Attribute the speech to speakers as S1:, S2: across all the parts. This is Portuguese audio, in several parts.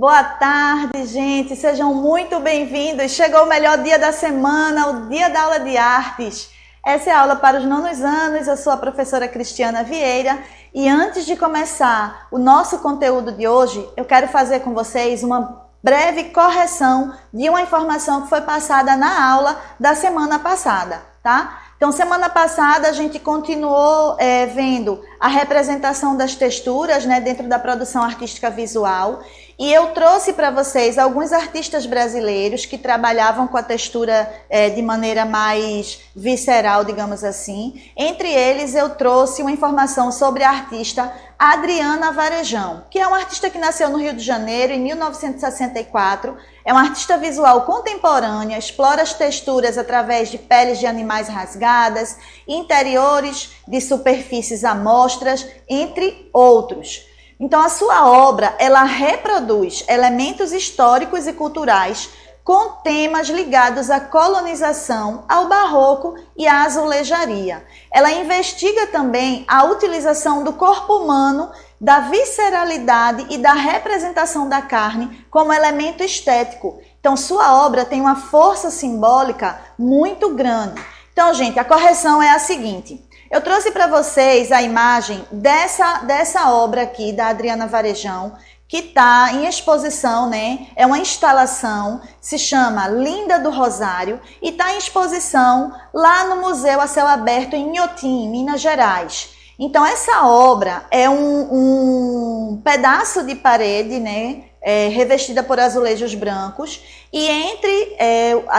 S1: Boa tarde, gente. Sejam muito bem-vindos. Chegou o melhor dia da semana, o dia da aula de artes. Essa é a aula para os nonos anos. Eu sou a professora Cristiana Vieira e antes de começar o nosso conteúdo de hoje, eu quero fazer com vocês uma breve correção de uma informação que foi passada na aula da semana passada, tá? Então, semana passada a gente continuou vendo a representação das texturas, né, dentro da produção artística visual, e eu trouxe para vocês alguns artistas brasileiros que trabalhavam com a textura de maneira mais visceral, digamos assim. Entre eles, eu trouxe uma informação sobre a artista Adriana Varejão, que é uma artista que nasceu no Rio de Janeiro em 1964, é uma artista visual contemporânea, explora as texturas através de peles de animais rasgadas, interiores de superfícies amostras, entre outros. Então, a sua obra, ela reproduz elementos históricos e culturais com temas ligados à colonização, ao barroco e à azulejaria. Ela investiga também a utilização do corpo humano, da visceralidade e da representação da carne como elemento estético. Então, sua obra tem uma força simbólica muito grande. Então, gente, a correção é a seguinte. Eu trouxe para vocês a imagem dessa obra aqui, da Adriana Varejão, que está em exposição, né? É uma instalação, se chama Linda do Rosário, e está em exposição lá no Museu a Céu Aberto em Inhotim, Minas Gerais. Então, essa obra é um pedaço de parede, né? Revestida por azulejos brancos, e entre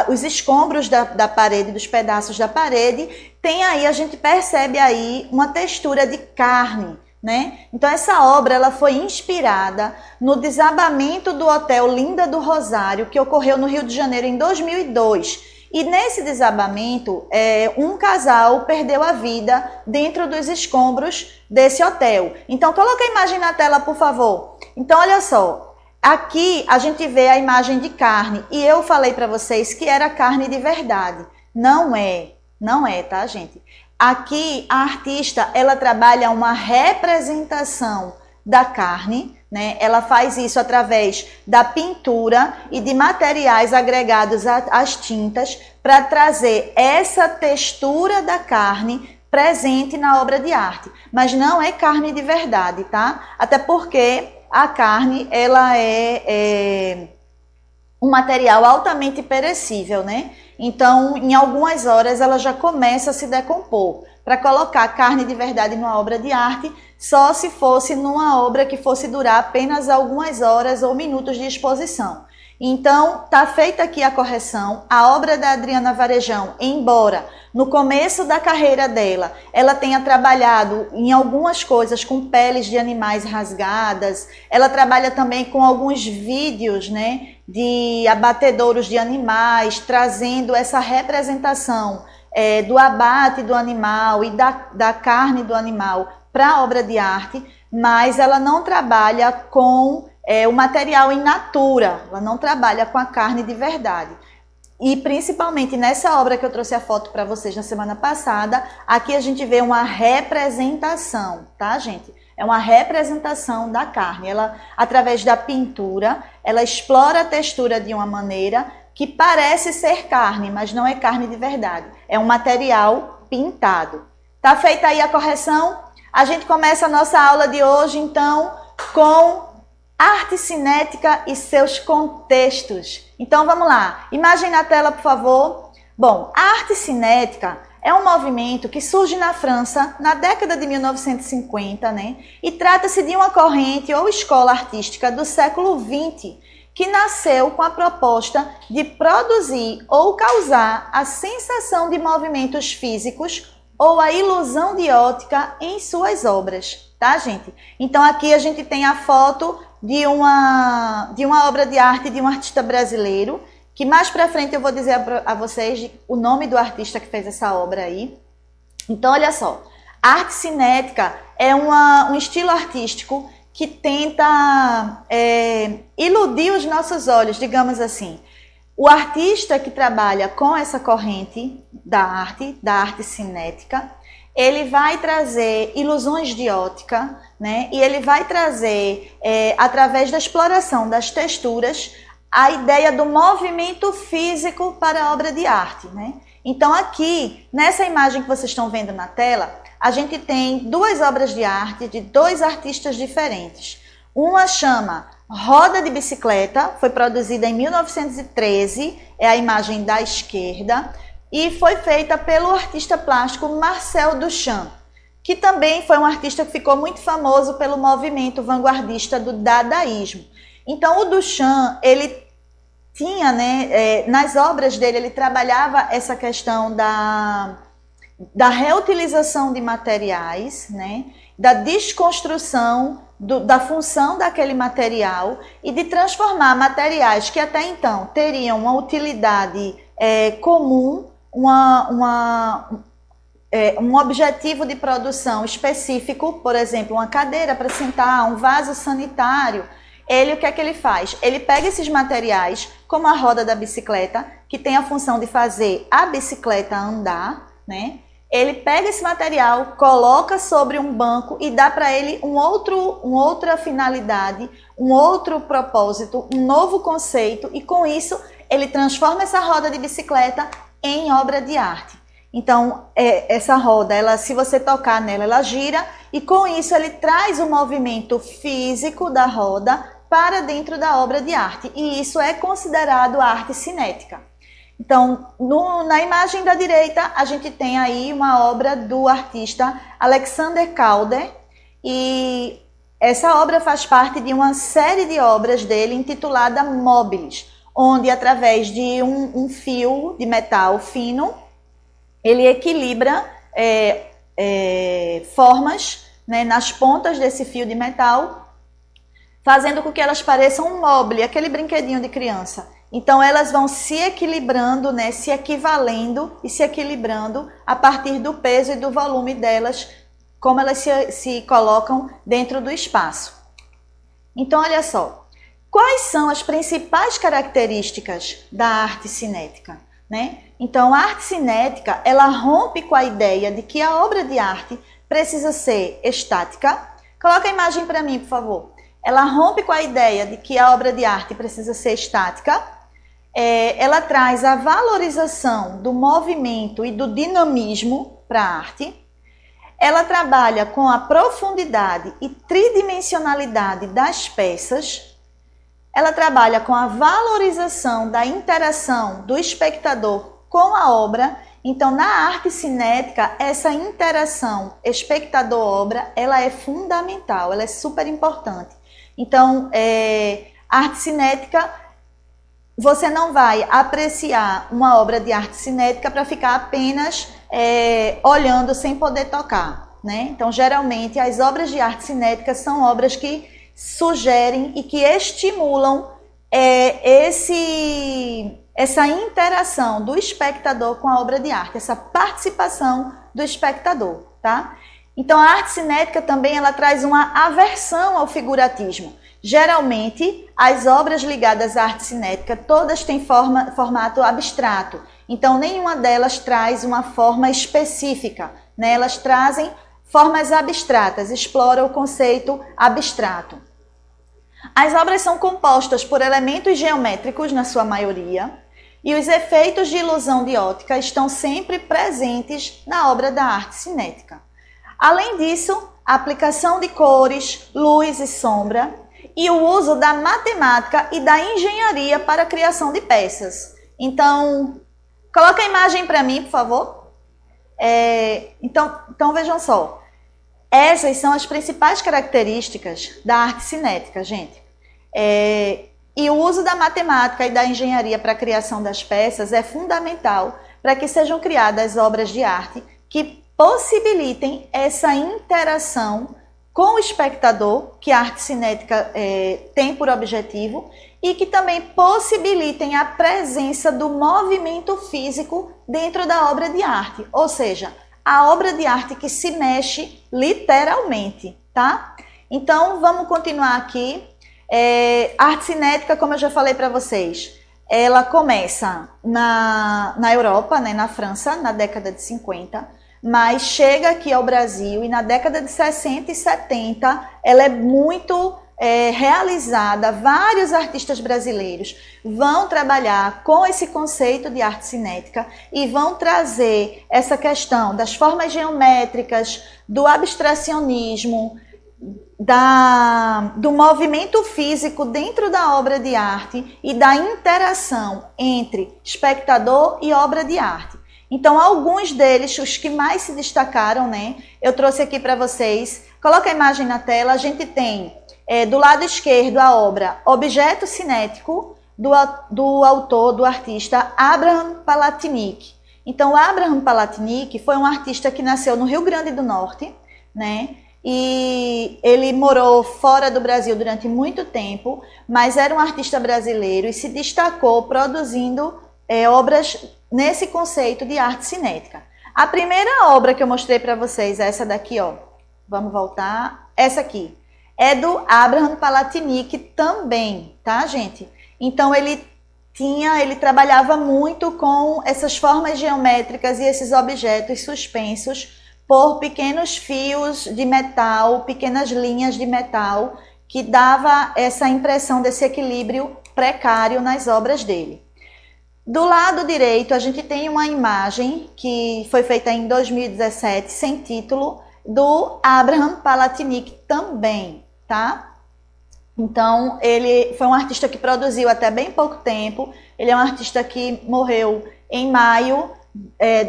S1: os escombros da parede, dos pedaços da parede, tem aí, a gente percebe aí uma textura de carne, né? Então essa obra ela foi inspirada no desabamento do Hotel Linda do Rosário, que ocorreu no Rio de Janeiro em 2002. E nesse desabamento, um casal perdeu a vida dentro dos escombros desse hotel. Então coloca a imagem na tela, por favor. Então olha só, aqui a gente vê a imagem de carne, e eu falei para vocês que era carne de verdade. Não é, tá, gente? Aqui a artista, ela trabalha uma representação da carne, né? Ela faz isso através da pintura e de materiais agregados às tintas para trazer essa textura da carne presente na obra de arte. Mas não é carne de verdade, tá? Até porque a carne, ela é um material altamente perecível, né? Então, em algumas horas, ela já começa a se decompor. Para colocar carne de verdade numa obra de arte, só se fosse numa obra que fosse durar apenas algumas horas ou minutos de exposição. Então, está feita aqui a correção. A obra da Adriana Varejão, embora no começo da carreira dela, ela tenha trabalhado em algumas coisas com peles de animais rasgadas, ela trabalha também com alguns vídeos, né, de abatedouros de animais, trazendo essa representação do abate do animal e da carne do animal para a obra de arte, mas ela não trabalha com o material in natura, ela não trabalha com a carne de verdade. E principalmente nessa obra que eu trouxe a foto para vocês na semana passada, aqui a gente vê uma representação, tá, gente? É uma representação da carne. Ela, através da pintura, ela explora a textura de uma maneira que parece ser carne, mas não é carne de verdade. É um material pintado. Tá feita aí a correção? A gente começa a nossa aula de hoje, então, com arte cinética e seus contextos. Então vamos lá, imagem na tela, por favor. Bom, a arte cinética é um movimento que surge na França na década de 1950, né? E trata-se de uma corrente ou escola artística do século XX que nasceu com a proposta de produzir ou causar a sensação de movimentos físicos ou a ilusão de ótica em suas obras, tá, gente? Então aqui a gente tem a foto de uma obra de arte de um artista brasileiro, que mais para frente eu vou dizer a vocês o nome do artista que fez essa obra aí. Então, olha só, a arte cinética é um estilo artístico que tenta iludir os nossos olhos, digamos assim. O artista que trabalha com essa corrente da arte cinética, ele vai trazer ilusões de ótica, né? E ele vai trazer, através da exploração das texturas, a ideia do movimento físico para a obra de arte, né? Então aqui, nessa imagem que vocês estão vendo na tela, a gente tem duas obras de arte de dois artistas diferentes. Uma chama Roda de Bicicleta, foi produzida em 1913, é a imagem da esquerda, e foi feita pelo artista plástico Marcel Duchamp, que também foi um artista que ficou muito famoso pelo movimento vanguardista do dadaísmo. Então o Duchamp, ele tinha, né, nas obras dele, ele trabalhava essa questão da reutilização de materiais, né, da desconstrução da função daquele material e de transformar materiais que até então teriam uma utilidade comum, um objetivo de produção específico, por exemplo, uma cadeira para sentar, um vaso sanitário. Ele, o que é que ele faz? Ele pega esses materiais, como a roda da bicicleta, que tem a função de fazer a bicicleta andar, né? Ele pega esse material, coloca sobre um banco e dá para ele uma outra finalidade, um outro propósito, um novo conceito, e com isso ele transforma essa roda de bicicleta em obra de arte. Então, essa roda, se você tocar nela, ela gira, e com isso ele traz o movimento físico da roda para dentro da obra de arte, e isso é considerado arte cinética. Então, na imagem da direita, a gente tem aí uma obra do artista Alexander Calder, e essa obra faz parte de uma série de obras dele intitulada Mobiles, onde através de um fio de metal fino, ele equilibra formas, né, nas pontas desse fio de metal, fazendo com que elas pareçam um mobile, aquele brinquedinho de criança. Então elas vão se equilibrando, né, se equivalendo e se equilibrando a partir do peso e do volume delas, como elas se colocam dentro do espaço. Então olha só, quais são as principais características da arte cinética, né? Então a arte cinética, ela rompe com a ideia de que a obra de arte precisa ser estática. Coloca a imagem para mim, por favor. Ela rompe com a ideia de que a obra de arte precisa ser estática. Ela traz a valorização do movimento e do dinamismo para a arte. Ela trabalha com a profundidade e tridimensionalidade das peças. Ela trabalha com a valorização da interação do espectador com a obra. Então, na arte cinética, essa interação espectador-obra, ela é fundamental, ela é super importante. Então, a arte cinética, você não vai apreciar uma obra de arte cinética para ficar apenas olhando sem poder tocar, né? Então, geralmente, as obras de arte cinética são obras que sugerem e que estimulam essa interação do espectador com a obra de arte, essa participação do espectador, tá? Então, a arte cinética também ela traz uma aversão ao figuratismo. Geralmente, as obras ligadas à arte cinética, todas têm formato abstrato. Então, nenhuma delas traz uma forma específica, né? Elas trazem formas abstratas, exploram o conceito abstrato. As obras são compostas por elementos geométricos, na sua maioria, e os efeitos de ilusão de ótica estão sempre presentes na obra da arte cinética. Além disso, a aplicação de cores, luz e sombra, e o uso da matemática e da engenharia para a criação de peças. Então, coloca a imagem para mim, por favor. Então, vejam só. Essas são as principais características da arte cinética, gente. E o uso da matemática e da engenharia para a criação das peças é fundamental para que sejam criadas obras de arte que possibilitem essa interação com o espectador, que a arte cinética tem por objetivo, e que também possibilitem a presença do movimento físico dentro da obra de arte, ou seja, a obra de arte que se mexe literalmente, tá? Então, vamos continuar aqui. A arte cinética, como eu já falei para vocês, ela começa na Europa, né, na França, na década de 50. mas chega aqui ao Brasil e na década de 60 e 70 ela é muito realizada. Vários artistas brasileiros vão trabalhar com esse conceito de arte cinética e vão trazer essa questão das formas geométricas, do abstracionismo, do movimento físico dentro da obra de arte e da interação entre espectador e obra de arte. Então, alguns deles, os que mais se destacaram, né, eu trouxe aqui para vocês. Coloca a imagem na tela. A gente tem do lado esquerdo a obra Objeto Cinético, do autor, do artista Abraham Palatinic. Então, Abraham Palatinic foi um artista que nasceu no Rio Grande do Norte, né? E ele morou fora do Brasil durante muito tempo, mas era um artista brasileiro e se destacou produzindo obras nesse conceito de arte cinética. A primeira obra que eu mostrei para vocês é essa daqui, ó. Vamos voltar. Essa aqui é do Abraham Palatinic também, tá, gente? Então ele trabalhava muito com essas formas geométricas e esses objetos suspensos por pequenos fios de metal, pequenas linhas de metal, que dava essa impressão desse equilíbrio precário nas obras dele. Do lado direito, a gente tem uma imagem que foi feita em 2017, sem título, do Abraham Palatinic também, tá? Então, ele foi um artista que produziu até bem pouco tempo. Ele é um artista que morreu em maio,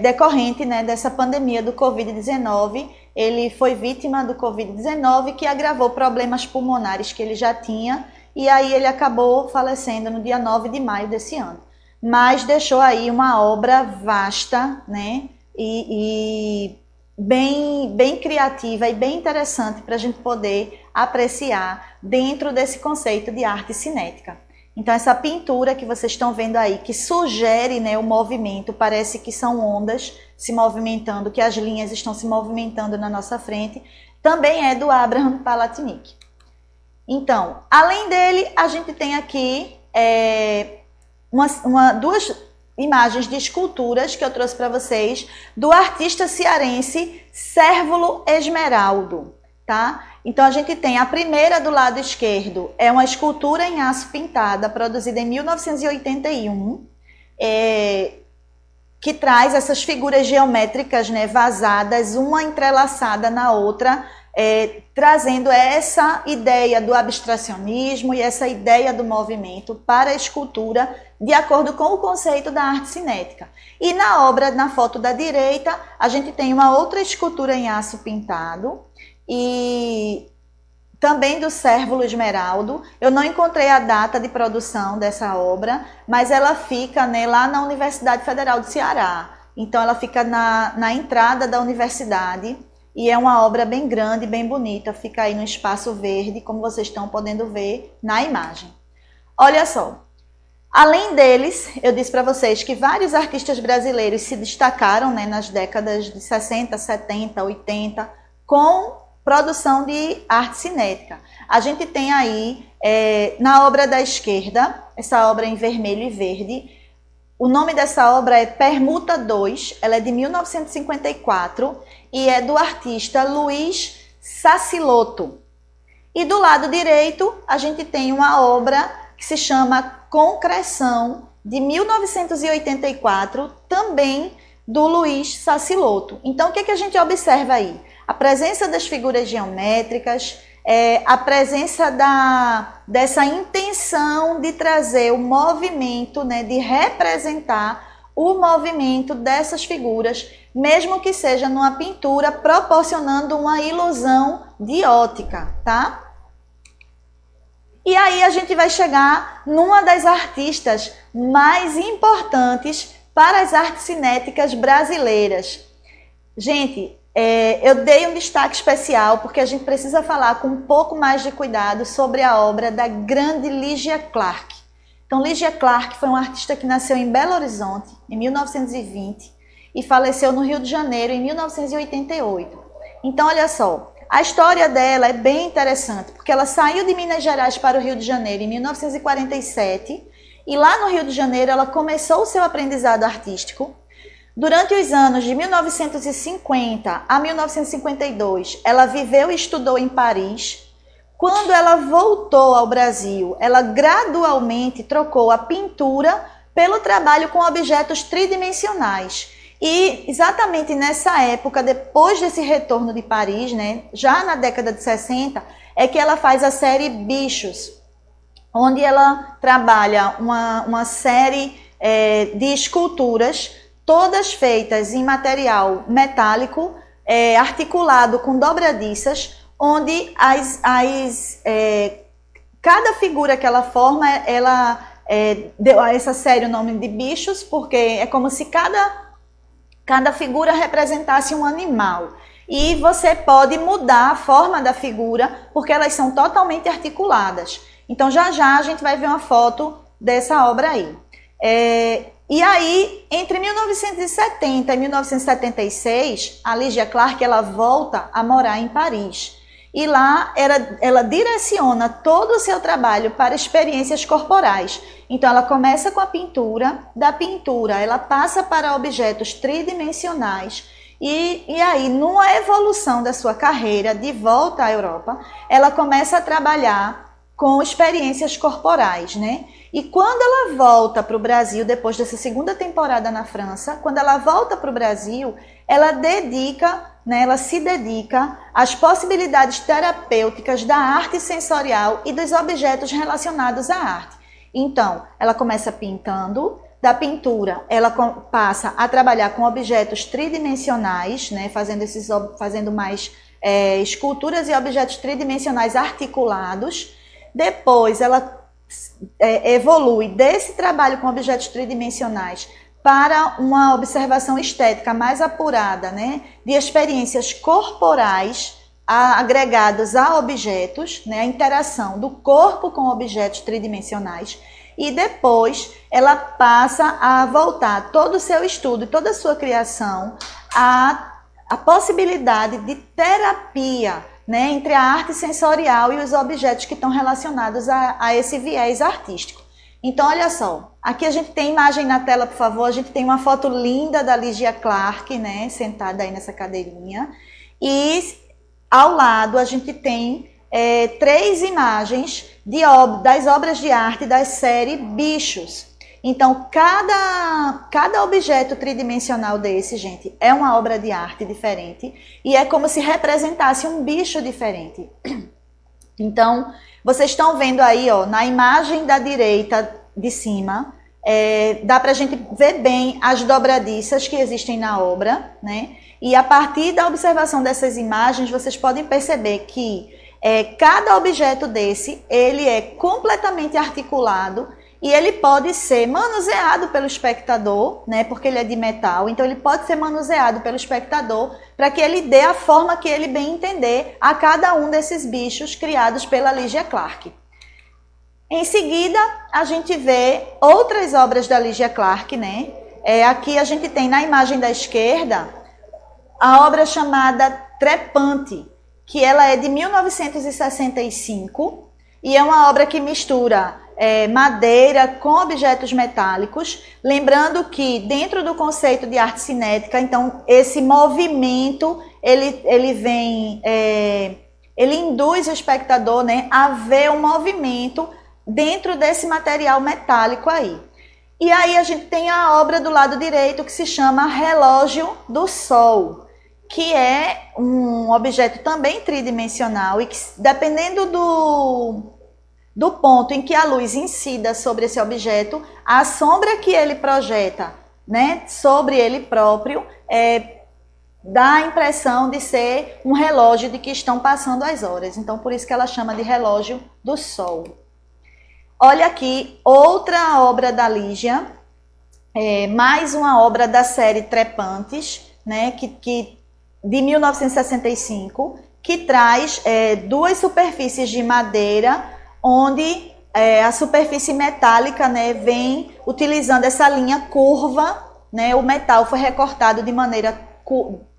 S1: decorrente, né, dessa pandemia do Covid-19. Ele foi vítima do Covid-19, que agravou problemas pulmonares que ele já tinha, e aí ele acabou falecendo no dia 9 de maio desse ano. Mas deixou aí uma obra vasta, né, e bem criativa e bem interessante para a gente poder apreciar dentro desse conceito de arte cinética. Então, essa pintura que vocês estão vendo aí, que sugere, né, o movimento, parece que são ondas se movimentando, que as linhas estão se movimentando na nossa frente, também é do Abraham Palatinic. Então, além dele, a gente tem aqui duas imagens de esculturas que eu trouxe para vocês, do artista cearense Cérvulo Esmeraldo, tá? Então, a gente tem a primeira do lado esquerdo, é uma escultura em aço pintada, produzida em 1981, que traz essas figuras geométricas, né, vazadas, uma entrelaçada na outra, trazendo essa ideia do abstracionismo e essa ideia do movimento para a escultura, de acordo com o conceito da arte cinética. E na obra, na foto da direita, a gente tem uma outra escultura em aço pintado, e também do Cérvulo Esmeraldo. Eu não encontrei a data de produção dessa obra, mas ela fica, né, lá na Universidade Federal do Ceará. Então ela fica na entrada da universidade e é uma obra bem grande, bem bonita, fica aí no espaço verde, como vocês estão podendo ver na imagem. Olha só, além deles, eu disse para vocês que vários artistas brasileiros se destacaram, né, nas décadas de 60, 70, 80, com produção de arte cinética. A gente tem aí, na obra da esquerda, essa obra em vermelho e verde, o nome dessa obra é Permuta 2, ela é de 1954 e é do artista Luiz Sassilotto. E do lado direito, a gente tem uma obra que se chama Concreção, de 1984, também do Luiz Sassilotto. Então, o que a gente observa aí? A presença das figuras geométricas, a presença dessa intenção de trazer o movimento, né, de representar o movimento dessas figuras, mesmo que seja numa pintura, proporcionando uma ilusão de ótica, tá? E aí a gente vai chegar numa das artistas mais importantes para as artes cinéticas brasileiras. Gente, eu dei um destaque especial porque a gente precisa falar com um pouco mais de cuidado sobre a obra da grande Lygia Clark. Então, Lygia Clark foi uma artista que nasceu em Belo Horizonte, em 1920, e faleceu no Rio de Janeiro, em 1988. Então, olha só, a história dela é bem interessante, porque ela saiu de Minas Gerais para o Rio de Janeiro em 1947, e lá no Rio de Janeiro ela começou o seu aprendizado artístico. Durante os anos de 1950 a 1952, ela viveu e estudou em Paris. Quando ela voltou ao Brasil, ela gradualmente trocou a pintura pelo trabalho com objetos tridimensionais. E exatamente nessa época, depois desse retorno de Paris, né, já na década de 60, é que ela faz a série Bichos, onde ela trabalha uma série de esculturas, todas feitas em material metálico, articulado com dobradiças, onde cada figura que ela forma, ela deu a essa série o nome de Bichos, porque é como se cada figura representasse um animal. E você pode mudar a forma da figura, porque elas são totalmente articuladas. Então, já a gente vai ver uma foto dessa obra aí. E aí, entre 1970 e 1976, a Lygia Clark ela volta a morar em Paris. E lá ela direciona todo o seu trabalho para experiências corporais. Então, ela começa com a pintura, da pintura ela passa para objetos tridimensionais. E aí, numa evolução da sua carreira, de volta à Europa, ela começa a trabalhar com experiências corporais, né? E quando ela volta para o Brasil, depois dessa segunda temporada na França, quando ela volta para o Brasil, ela se dedica às possibilidades terapêuticas da arte sensorial e dos objetos relacionados à arte. Então, ela começa pintando, da pintura ela passa a trabalhar com objetos tridimensionais, né, fazendo mais esculturas e objetos tridimensionais articulados. Depois, ela evolui desse trabalho com objetos tridimensionais para uma observação estética mais apurada, né, de experiências corporais agregadas a objetos, né, a interação do corpo com objetos tridimensionais. E depois ela passa a voltar todo o seu estudo e toda a sua criação à possibilidade de terapia, né, entre a arte sensorial e os objetos que estão relacionados a esse viés artístico. Então, olha só, aqui a gente tem imagem na tela, por favor, a gente tem uma foto linda da Lygia Clark, né, sentada aí nessa cadeirinha, e ao lado a gente tem 3 imagens das obras de arte da série Bichos. Então, cada objeto tridimensional desse, gente, é uma obra de arte diferente e é como se representasse um bicho diferente. Então, vocês estão vendo aí, ó, na imagem da direita de cima, dá pra gente ver bem as dobradiças que existem na obra, né? E a partir da observação dessas imagens, vocês podem perceber que cada objeto desse, ele é completamente articulado e ele pode ser manuseado pelo espectador, né, porque ele é de metal, então ele pode ser manuseado pelo espectador para que ele dê a forma que ele bem entender a cada um desses bichos criados pela Lygia Clark. Em seguida, a gente vê outras obras da Lygia Clark, né? Aqui a gente tem na imagem da esquerda a obra chamada Trepante, que ela é de 1965 e é uma obra que mistura madeira com objetos metálicos, lembrando que dentro do conceito de arte cinética, então esse movimento ele induz o espectador, né, a ver um movimento dentro desse material metálico aí. E aí a gente tem a obra do lado direito que se chama Relógio do Sol, que é um objeto também tridimensional e que, dependendo do ponto em que a luz incida sobre esse objeto, a sombra que ele projeta, né, sobre ele próprio dá a impressão de ser um relógio de que estão passando as horas. Então, por isso que ela chama de Relógio do Sol. Olha aqui outra obra da Lygia, mais uma obra da série Trepantes, né, de 1965, que traz 2 superfícies de madeira, onde a superfície metálica, né, vem utilizando essa linha curva, né, o metal foi recortado de maneira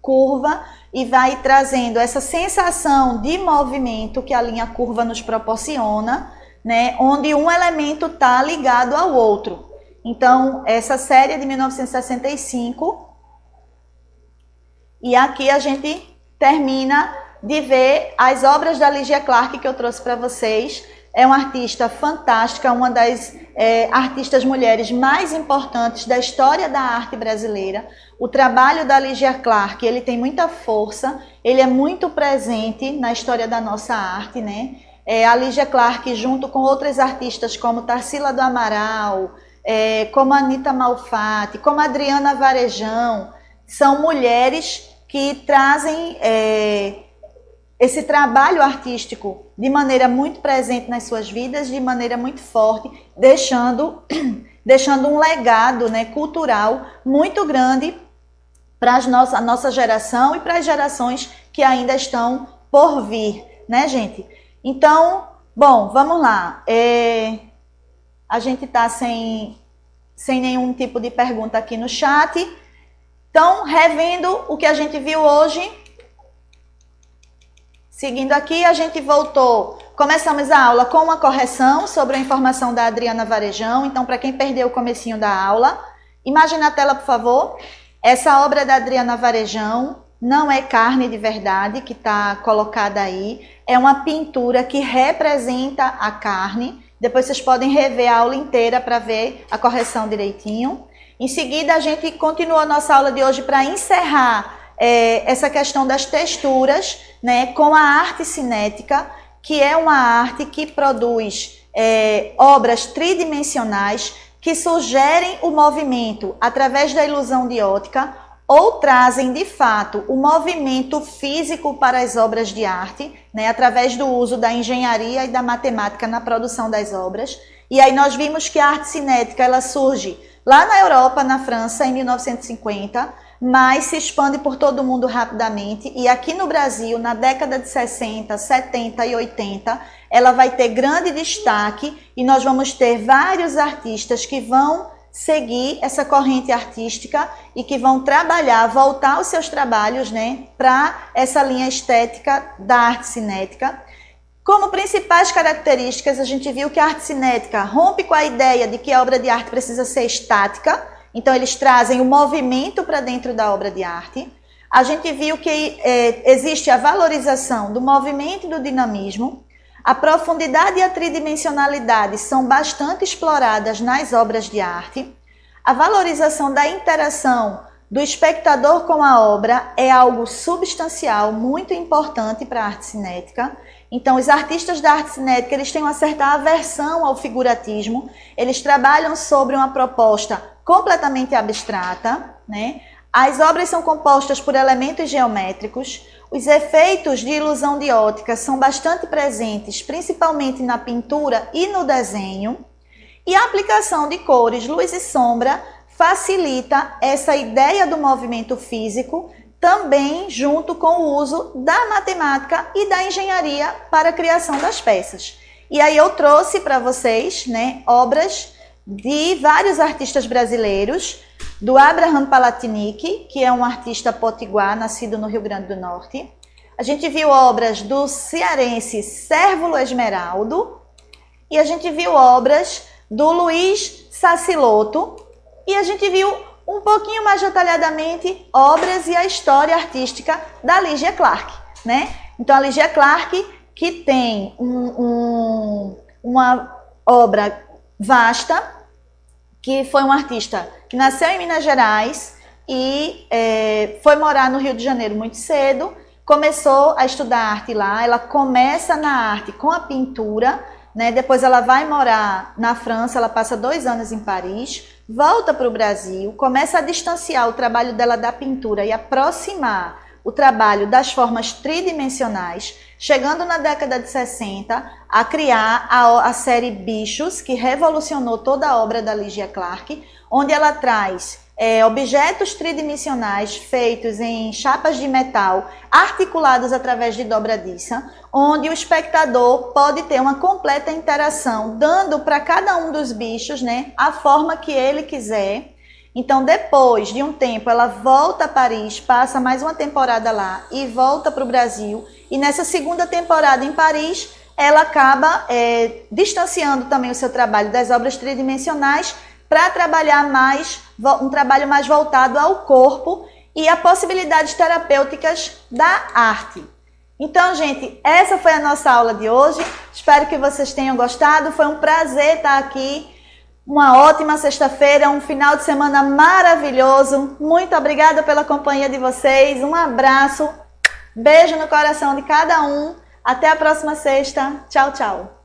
S1: curva e vai trazendo essa sensação de movimento que a linha curva nos proporciona, né, onde um elemento está ligado ao outro. Então, essa série é de 1965 E aqui a gente termina de ver as obras da Lygia Clark que eu trouxe para vocês. É uma artista fantástica, uma das artistas mulheres mais importantes da história da arte brasileira. O trabalho da Lygia Clark, ele tem muita força, ele é muito presente na história da nossa arte, né? A Lygia Clark, junto com outras artistas como Tarsila do Amaral, como Anita Malfatti, como Adriana Varejão, são mulheres que trazem esse trabalho artístico de maneira muito presente nas suas vidas, de maneira muito forte, deixando um legado, né, cultural muito grande para a nossa geração e para as gerações que ainda estão por vir, né, gente? Então, bom, vamos lá. A gente está sem nenhum tipo de pergunta aqui no chat. Então, revendo o que a gente viu hoje, seguindo aqui, a gente voltou. Começamos a aula com uma correção sobre a informação da Adriana Varejão. Então, para quem perdeu o comecinho da aula, imagine na tela, por favor. Essa obra da Adriana Varejão não é carne de verdade que está colocada aí. É uma pintura que representa a carne. Depois vocês podem rever a aula inteira para ver a correção direitinho. Em seguida, a gente continua a nossa aula de hoje para encerrar essa questão das texturas, né, com a arte cinética, que é uma arte que produz obras tridimensionais que sugerem o movimento através da ilusão de ótica ou trazem, de fato, o movimento físico para as obras de arte, né, através do uso da engenharia e da matemática na produção das obras. E aí nós vimos que a arte cinética ela surge lá na Europa, na França, em 1950, mas se expande por todo o mundo rapidamente. E aqui no Brasil, na década de 60, 70 e 80, ela vai ter grande destaque e nós vamos ter vários artistas que vão seguir essa corrente artística e que vão trabalhar, voltar os seus trabalhos, né, para essa linha estética da arte cinética. Como principais características, a gente viu que a arte cinética rompe com a ideia de que a obra de arte precisa ser estática, então eles trazem o movimento para dentro da obra de arte. A gente viu que existe a valorização do movimento e do dinamismo. A profundidade e a tridimensionalidade são bastante exploradas nas obras de arte. A valorização da interação do espectador com a obra é algo substancial, muito importante para a arte cinética. Então, os artistas da arte cinética, eles têm uma certa aversão ao figuratismo, eles trabalham sobre uma proposta completamente abstrata, né? As obras são compostas por elementos geométricos, os efeitos de ilusão de ótica são bastante presentes, principalmente na pintura e no desenho, e a aplicação de cores, luz e sombra facilita essa ideia do movimento físico, também junto com o uso da matemática e da engenharia para a criação das peças. E aí eu trouxe para vocês, né, obras de vários artistas brasileiros, do Abraham Palatinic, que é um artista potiguar, nascido no Rio Grande do Norte. A gente viu obras do cearense Cérvulo Esmeraldo, e a gente viu obras do Luiz Saciloto, e a gente viu um pouquinho mais detalhadamente obras e a história artística da Lygia Clark, né? Então a Lygia Clark, que tem uma obra vasta, que foi um artista que nasceu em Minas Gerais e foi morar no Rio de Janeiro muito cedo, começou a estudar arte lá, ela começa na arte com a pintura, né? Depois ela vai morar na França, ela passa 2 anos em Paris, volta para o Brasil, começa a distanciar o trabalho dela da pintura e aproximar o trabalho das formas tridimensionais, chegando na década de 60 a criar a série Bichos, que revolucionou toda a obra da Lygia Clark, onde ela traz objetos tridimensionais feitos em chapas de metal, articulados através de dobradiça, onde o espectador pode ter uma completa interação, dando para cada um dos bichos, né, a forma que ele quiser. Então, depois de um tempo, ela volta a Paris, passa mais uma temporada lá e volta para o Brasil. E nessa segunda temporada em Paris, ela acaba distanciando também o seu trabalho das obras tridimensionais para trabalhar um trabalho mais voltado ao corpo e as possibilidades terapêuticas da arte. Então, gente, essa foi a nossa aula de hoje. Espero que vocês tenham gostado. Foi um prazer estar aqui. Uma ótima sexta-feira, um final de semana maravilhoso. Muito obrigada pela companhia de vocês. Um abraço, beijo no coração de cada um. Até a próxima sexta. Tchau, tchau.